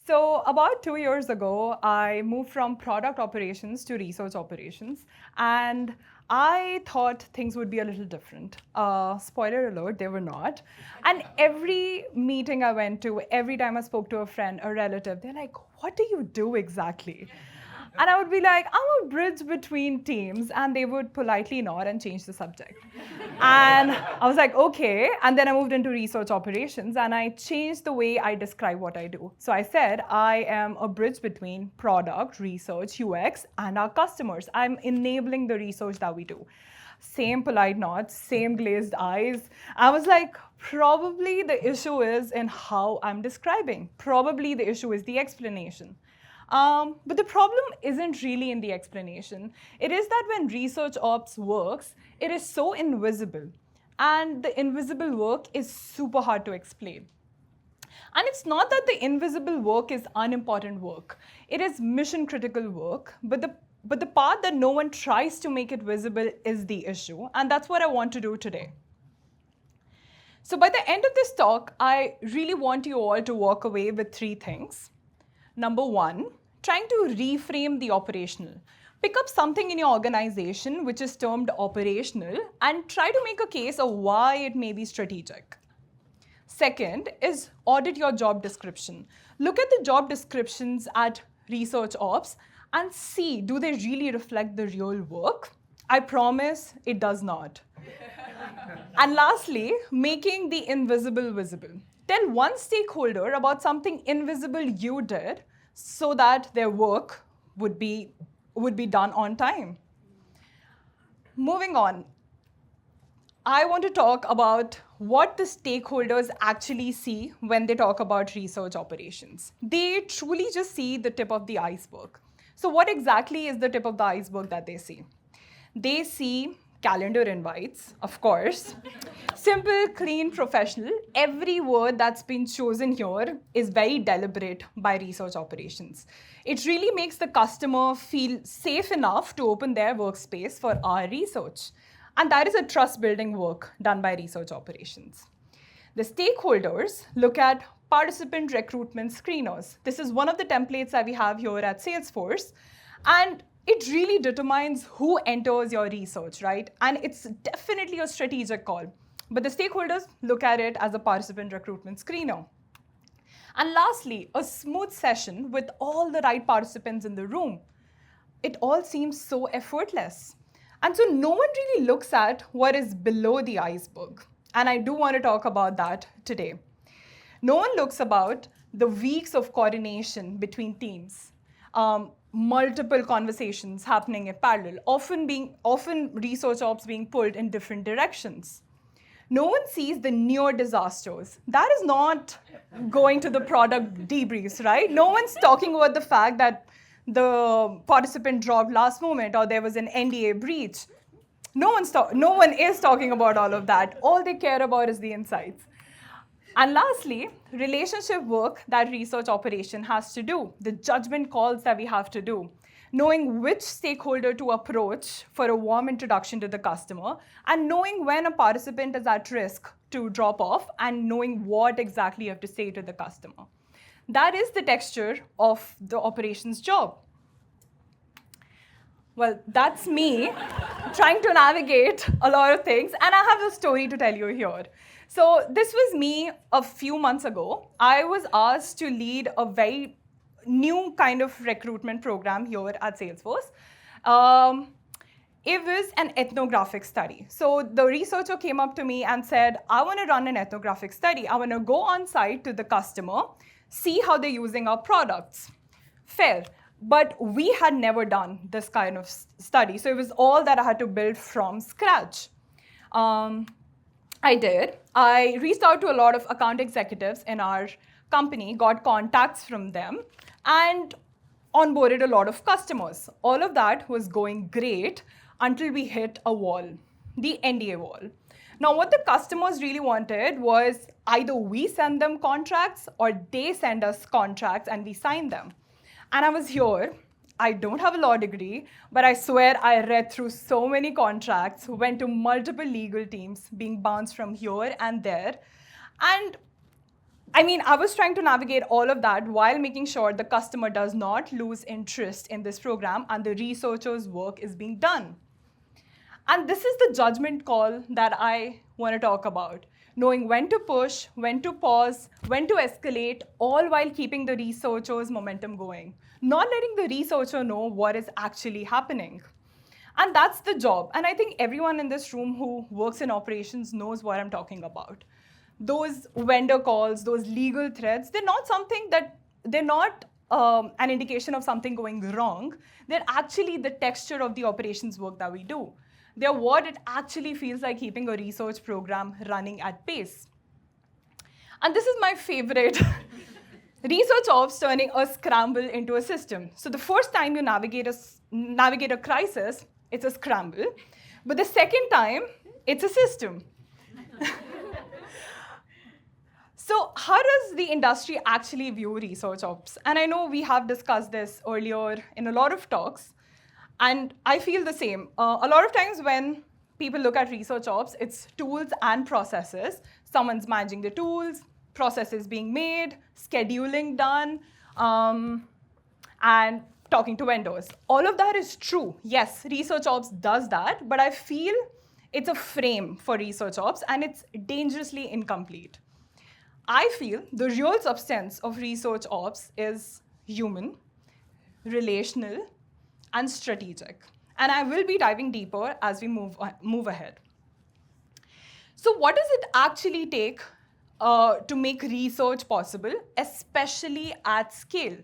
So about 2 years ago, I moved from product operations to research operations, and I thought things would be a little different. Spoiler alert, they were not. And every meeting I went to, every time I spoke to a friend, a relative, they're like, what do you do exactly? And I would be like, I'm a bridge between teams. And they would politely nod and change the subject. And I was like, okay. And then I moved into research operations and I changed the way I describe what I do. So I said, I am a bridge between product, research, UX, and our customers. I'm enabling the research that we do. Same polite nods, same glazed eyes. I was like, probably the issue is in how I'm describing. Probably the issue is the explanation. But the problem isn't really in the explanation. It is that when research ops works, it is so invisible. And the invisible work is super hard to explain. And it's not that the invisible work is unimportant work. It is mission critical work, but the part that no one tries to make it visible is the issue. And that's what I want to do today. So by the end of this talk, I really want you all to walk away with 3 things. Number 1, trying to reframe the operational. Pick up something in your organization which is termed operational and try to make a case of why it may be strategic. Second is audit your job description. Look at the job descriptions at research ops and see, do they really reflect the real work? I promise it does not. And lastly, making the invisible visible. Tell one stakeholder about something invisible you did so that their work would be done on time. Moving on, I want to talk about what the stakeholders actually see when they talk about research operations. They truly just see the tip of the iceberg. So what exactly is the tip of the iceberg that they see? They see calendar invites, of course. Simple, clean, professional. Every word that's been chosen here is very deliberate by research operations. It really makes the customer feel safe enough to open their workspace for our research. And that is a trust-building work done by research operations. The stakeholders look at participant recruitment screeners. This is one of the templates that we have here at Salesforce. And it really determines who enters your research, right? And it's definitely a strategic call. But the stakeholders look at it as a participant recruitment screener. And lastly, a smooth session with all the right participants in the room. It all seems so effortless. And so no one really looks at what is below the iceberg. And I do want to talk about that today. No one looks about the weeks of coordination between teams. Multiple conversations happening in parallel, often research ops being pulled in different directions. No one sees the near disasters. That is not going to the product debriefs, right? No one's talking about the fact that the participant dropped last moment or there was an NDA breach. No one is talking about all of that. All they care about is the insights. And lastly, relationship work that research operation has to do, the judgment calls that we have to do, knowing which stakeholder to approach for a warm introduction to the customer, and knowing when a participant is at risk to drop off, and knowing what exactly you have to say to the customer. That is the texture of the operations job. Well, that's me trying to navigate a lot of things, and I have a story to tell you here. So this was me a few months ago. I was asked to lead a very new kind of recruitment program here at Salesforce. It was an ethnographic study. So the researcher came up to me and said, I want to run an ethnographic study. I want to go on site to the customer, see how they're using our products. Fair. But we had never done this kind of study. So it was all that I had to build from scratch. I did. I reached out to a lot of account executives in our company, got contacts from them, and onboarded a lot of customers. All of that was going great until we hit a wall, the NDA wall. Now, what the customers really wanted was either we send them contracts or they send us contracts and we sign them. And I was here. I don't have a law degree, but I swear I read through so many contracts, went to multiple legal teams, being bounced from here and there. And I mean, I was trying to navigate all of that while making sure the customer does not lose interest in this program and the researcher's work is being done. And this is the judgment call that I want to talk about. Knowing when to push, when to pause, when to escalate, all while keeping the researcher's momentum going. Not letting the researcher know what is actually happening. And that's the job. And I think everyone in this room who works in operations knows what I'm talking about. Those vendor calls, those legal threats, they're not an indication of something going wrong. They're actually the texture of the operations work that we do. They're what it actually feels like keeping a research program running at pace. And this is my favorite. Research ops turning a scramble into a system. So the first time you navigate a crisis, it's a scramble. But the second time, it's a system. So how does the industry actually view research ops? And I know we have discussed this earlier in a lot of talks, and I feel the same. A lot of times when people look at research ops, it's tools and processes. Someone's managing the tools, processes being made, scheduling done, and talking to vendors. All of that is true. Yes, research ops does that, but I feel it's a frame for research ops, and it's dangerously incomplete. I feel the real substance of research ops is human, relational, and strategic. And I will be diving deeper as we move ahead. So what does it actually take to make research possible, especially at scale?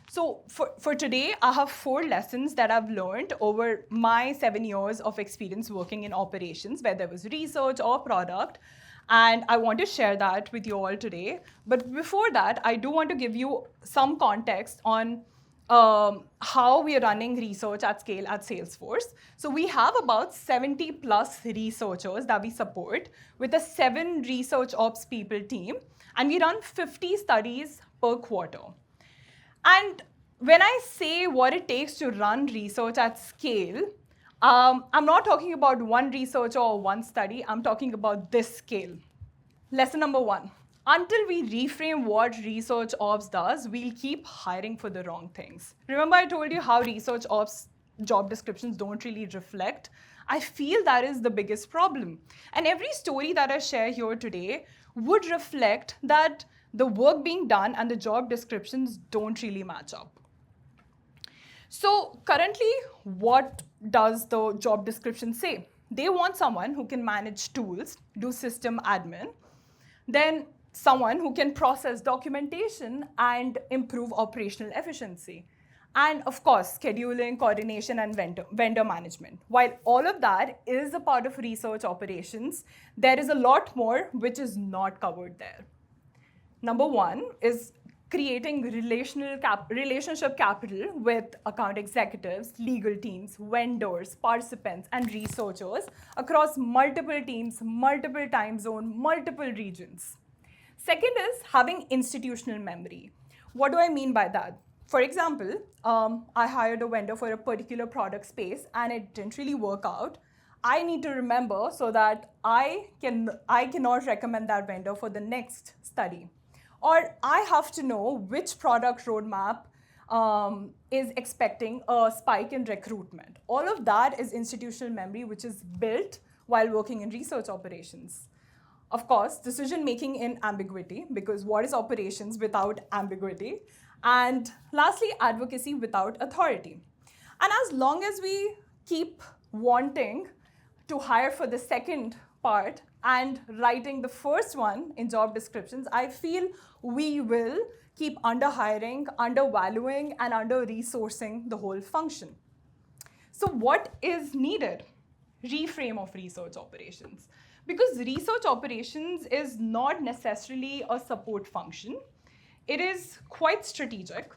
So for today, I have 4 lessons that I've learned over my 7 years of experience working in operations, whether it was research or product. And I want to share that with you all today. But before that, I do want to give you some context on how we are running research at scale at Salesforce. So we have about 70 plus researchers that we support with a 7 research ops people team. And we run 50 studies per quarter. And when I say what it takes to run research at scale, I'm not talking about one researcher or one study. I'm talking about this scale. Lesson number 1. Until we reframe what research ops does, we'll keep hiring for the wrong things. Remember I told you how research ops job descriptions don't really reflect? I feel that is the biggest problem. And every story that I share here today would reflect that the work being done and the job descriptions don't really match up. So currently, what does the job description say? They want someone who can manage tools, do system admin, then someone who can process documentation and improve operational efficiency. And of course, scheduling, coordination, and vendor management. While all of that is a part of research operations, there is a lot more which is not covered there. Number 1 is creating relationship capital with account executives, legal teams, vendors, participants, and researchers across multiple teams, multiple time zones, multiple regions. Second is having institutional memory. What do I mean by that? For example, I hired a vendor for a particular product space and it didn't really work out. I need to remember so that I cannot recommend that vendor for the next study. Or I have to know which product roadmap is expecting a spike in recruitment. All of that is institutional memory, which is built while working in research operations. Of course, decision-making in ambiguity, because what is operations without ambiguity? And lastly, advocacy without authority. And as long as we keep wanting to hire for the second part and writing the first one in job descriptions, I feel we will keep under-hiring, undervaluing, and under-resourcing the whole function. So what is needed? Reframe of research operations. Because research operations is not necessarily a support function. It is quite strategic.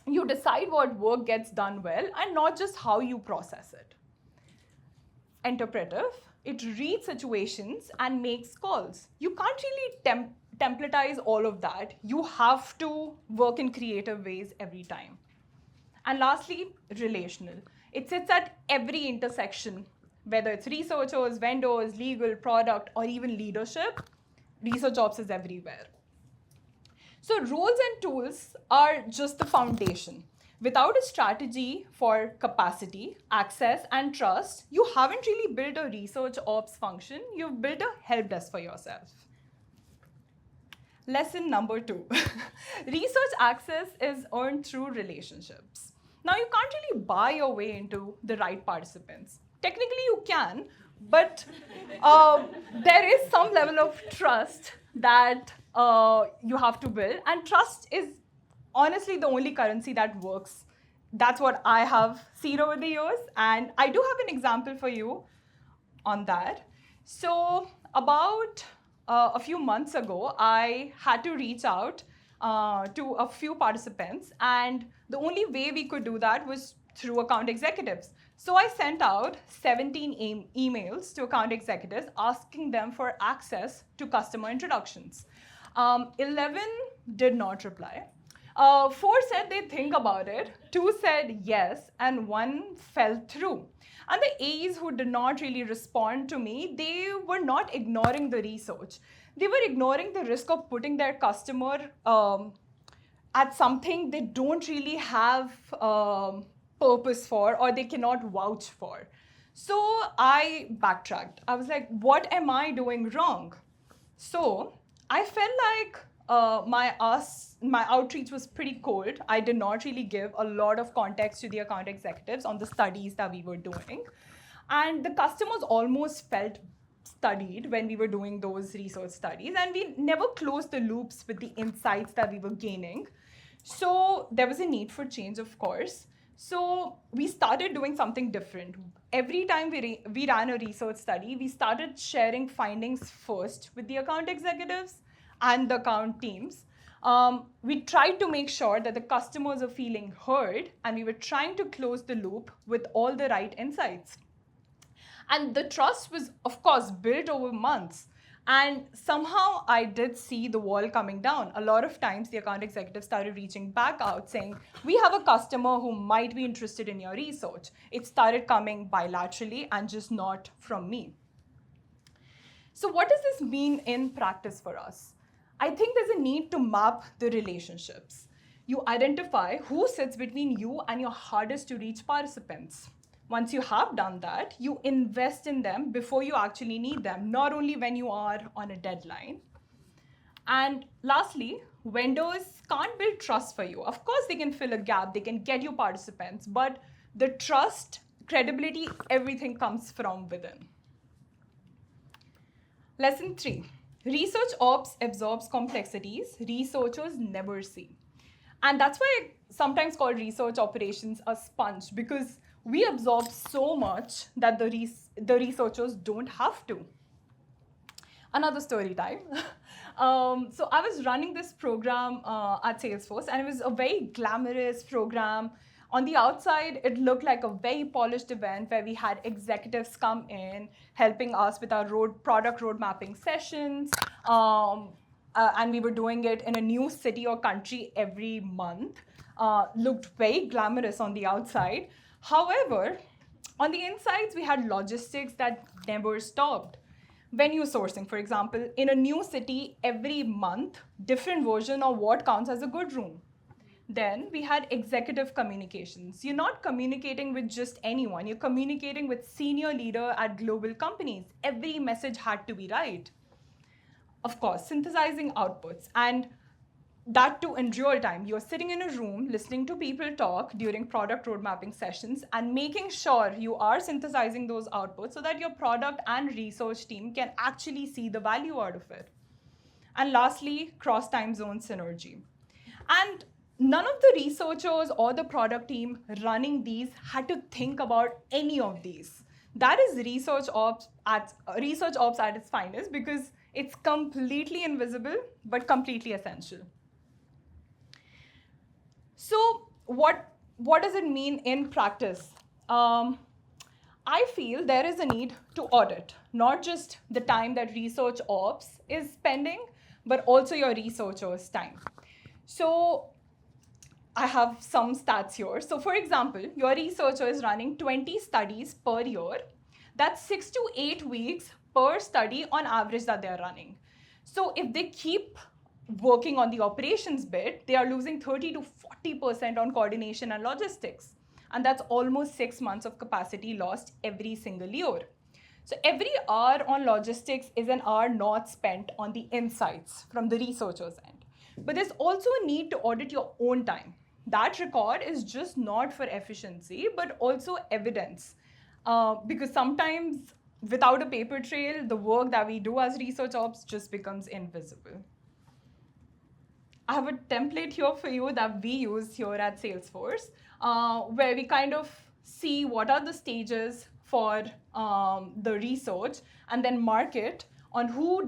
You decide what work gets done well and not just how you process it. Interpretive. It reads situations and makes calls. You can't really templatize all of that. You have to work in creative ways every time. And lastly, relational. It sits at every intersection, whether it's researchers, vendors, legal, product, or even leadership. Research ops is everywhere. So roles and tools are just the foundation. Without a strategy for capacity, access, and trust, you haven't really built a research ops function, you've built a help desk for yourself. Lesson number 2. Research access is earned through relationships. Now, you can't really buy your way into the right participants. Technically, you can, but there is some level of trust that you have to build, and trust is honestly the only currency that works. That's what I have seen over the years, and I do have an example for you on that. So about a few months ago, I had to reach out to a few participants, and the only way we could do that was through account executives. So I sent out 17 emails to account executives asking them for access to customer introductions. 11 did not reply. 4 said they'd think about it, 2 said yes, and 1 fell through. And the A's who did not really respond to me, they were not ignoring the research. They were ignoring the risk of putting their customer at something they don't really have purpose for or they cannot vouch for. So I backtracked. I was like, what am I doing wrong? So I felt like my outreach was pretty cold. I did not really give a lot of context to the account executives on the studies that we were doing. And the customers almost felt studied when we were doing those research studies, and we never closed the loops with the insights that we were gaining. So there was a need for change, of course. So we started doing something different. Every time we ran a research study, we started sharing findings first with the account executives and the account teams. We tried to make sure that the customers are feeling heard, and we were trying to close the loop with all the right insights. And the trust was, of course, built over months. And somehow I did see the wall coming down. A lot of times the account executives started reaching back out saying, we have a customer who might be interested in your research. It started coming bilaterally and just not from me. So what does this mean in practice for us? I think there's a need to map the relationships. You identify who sits between you and your hardest to reach participants. Once you have done that, you invest in them before you actually need them, not only when you are on a deadline. And lastly, vendors can't build trust for you. Of course, they can fill a gap, they can get you participants, but the trust, credibility, everything comes from within. Lesson 3. Research ops absorbs complexities researchers never see. And that's why I sometimes call research operations a sponge, because we absorb so much that the researchers don't have to. Another story time. So I was running this program at Salesforce, and it was a very glamorous program. On the outside, it looked like a very polished event where we had executives come in, helping us with our product road mapping sessions. And we were doing it in a new city or country every month. Looked very glamorous on the outside. However, on the insides, we had logistics that never stopped. Venue sourcing, for example, in a new city every month, different version of what counts as a good room. Then we had executive communications. You're not communicating with just anyone. You're communicating with senior leader at global companies. Every message had to be right. Of course, synthesizing outputs, and that too in real time. You're sitting in a room listening to people talk during product road mapping sessions and making sure you are synthesizing those outputs so that your product and research team can actually see the value out of it. And lastly, cross time zone synergy. And none of the researchers or the product team running these had to think about any of these. That is research ops at its finest, because it's completely invisible but completely essential. So what does it mean in practice? I feel there is a need to audit, not just the time that research ops is spending, but also your researchers' time. So I have some stats here. So for example, your researcher is running 20 studies per year. That's 6 to 8 weeks per study on average that they're running. So if they keep working on the operations bit, they are losing 30 to 40% on coordination and logistics. And that's almost 6 months of capacity lost every single year. So every hour on logistics is an hour not spent on the insights from the researcher's end. But there's also a need to audit your own time. That record is just not for efficiency, but also evidence. Because sometimes without a paper trail, the work that we do as research ops just becomes invisible. I have a template here for you that we use here at Salesforce, where we kind of see what are the stages for the research and then mark it on who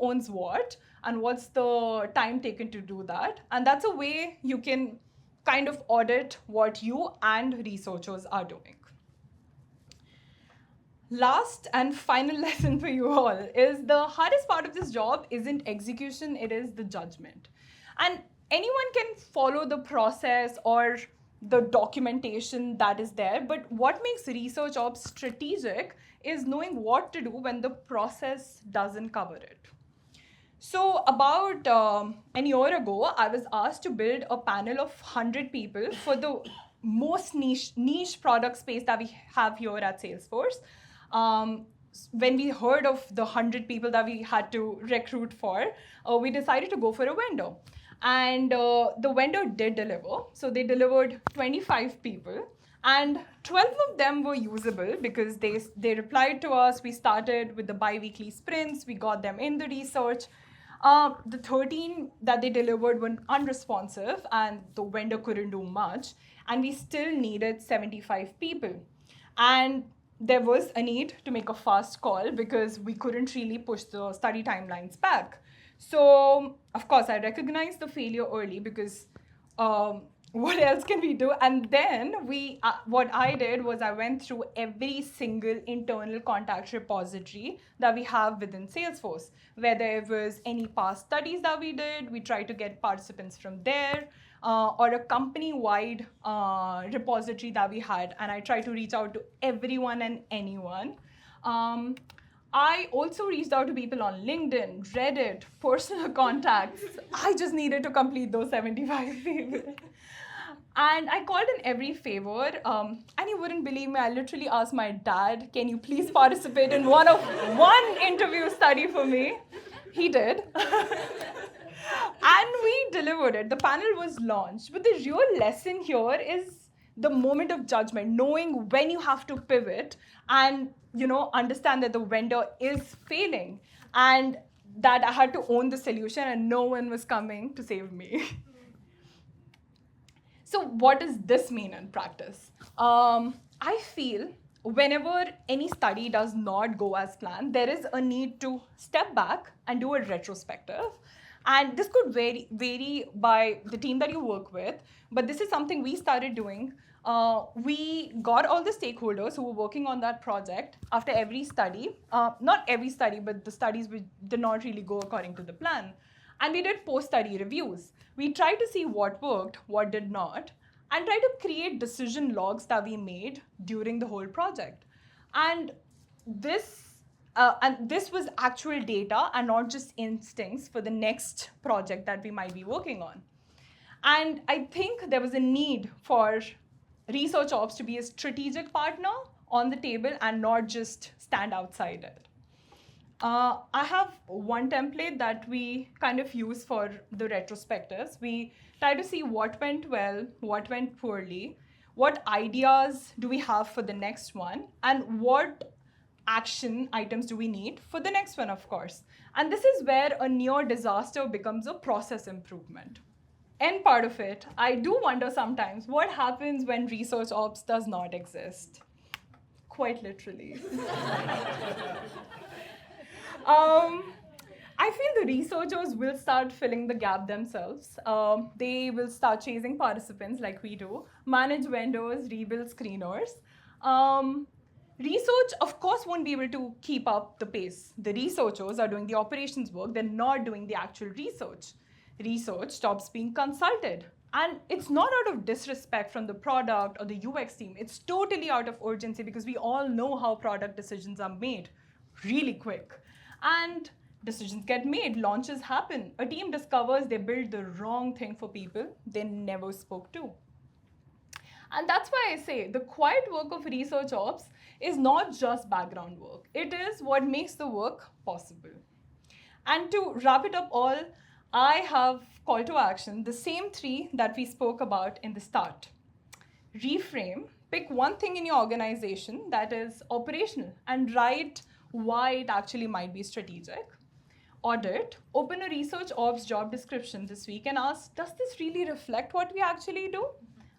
owns what and what's the time taken to do that. And that's a way you can kind of audit what you and researchers are doing. Last and final lesson for you all is the hardest part of this job isn't execution, it is the judgment. And anyone can follow the process or the documentation that is there, but what makes research ops strategic is knowing what to do when the process doesn't cover it. So about a year ago, I was asked to build a panel of 100 people for the most niche product space that we have here at Salesforce. When we heard of the 100 people that we had to recruit for, we decided to go for a vendor. And the vendor did deliver. So they delivered 25 people. And 12 of them were usable because they replied to us. We started with the bi-weekly sprints. We got them in the research. The 13 that they delivered were unresponsive, and the vendor couldn't do much. And we still needed 75 people. And there was a need to make a fast call because we couldn't really push the study timelines back. So, of course, I recognized the failure early because what else can we do? And then what I did was I went through every single internal contact repository that we have within Salesforce. Whether it was any past studies that we did, we tried to get participants from there, or a company-wide repository that we had, and I tried to reach out to everyone and anyone. I also reached out to people on LinkedIn, Reddit, personal contacts. I just needed to complete those 75 people. And I called in every favor, and you wouldn't believe me, I literally asked my dad, can you please participate in one interview study for me? He did. And we delivered it. The panel was launched. But the real lesson here is the moment of judgment, knowing when you have to pivot and understand that the vendor is failing and that I had to own the solution and no one was coming to save me. So what does this mean in practice? I feel whenever any study does not go as planned, there is a need to step back and do a retrospective. And this could vary by the team that you work with, but this is something we started doing. We got all the stakeholders who were working on that project after every study, not every study, but the studies which did not really go according to the plan. And we did post-study reviews. We tried to see what worked, what did not, and try to create decision logs that we made during the whole project. And this was actual data and not just instincts for the next project that we might be working on. And I think there was a need for research ops to be a strategic partner on the table and not just stand outside it. I have one template that we kind of use for the retrospectives. We try to see what went well, what went poorly, what ideas do we have for the next one, and what action items do we need for the next one, of course. And this is where a near disaster becomes a process improvement. End part of it, I do wonder sometimes what happens when research ops does not exist. Quite literally. I feel the researchers will start filling the gap themselves. They will start chasing participants like we do, manage vendors, rebuild screeners. Research, of course, won't be able to keep up the pace. The researchers are doing the operations work, they're not doing the actual research. Research stops being consulted. And it's not out of disrespect from the product or the UX team. It's totally out of urgency because we all know how product decisions are made really quick. And Decisions get made, launches happen. A team discovers they built the wrong thing for people they never spoke to. And that's why I say the quiet work of research ops is not just background work. It is what makes the work possible. And to wrap it up all, I have call to action, the same three that we spoke about in the start. Reframe, pick one thing in your organization that is operational and write why it actually might be strategic. Audit, open a research ops job description this week and ask, does this really reflect what we actually do?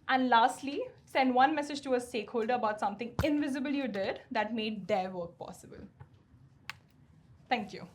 And lastly, send one message to a stakeholder about something invisible you did that made their work possible. Thank you.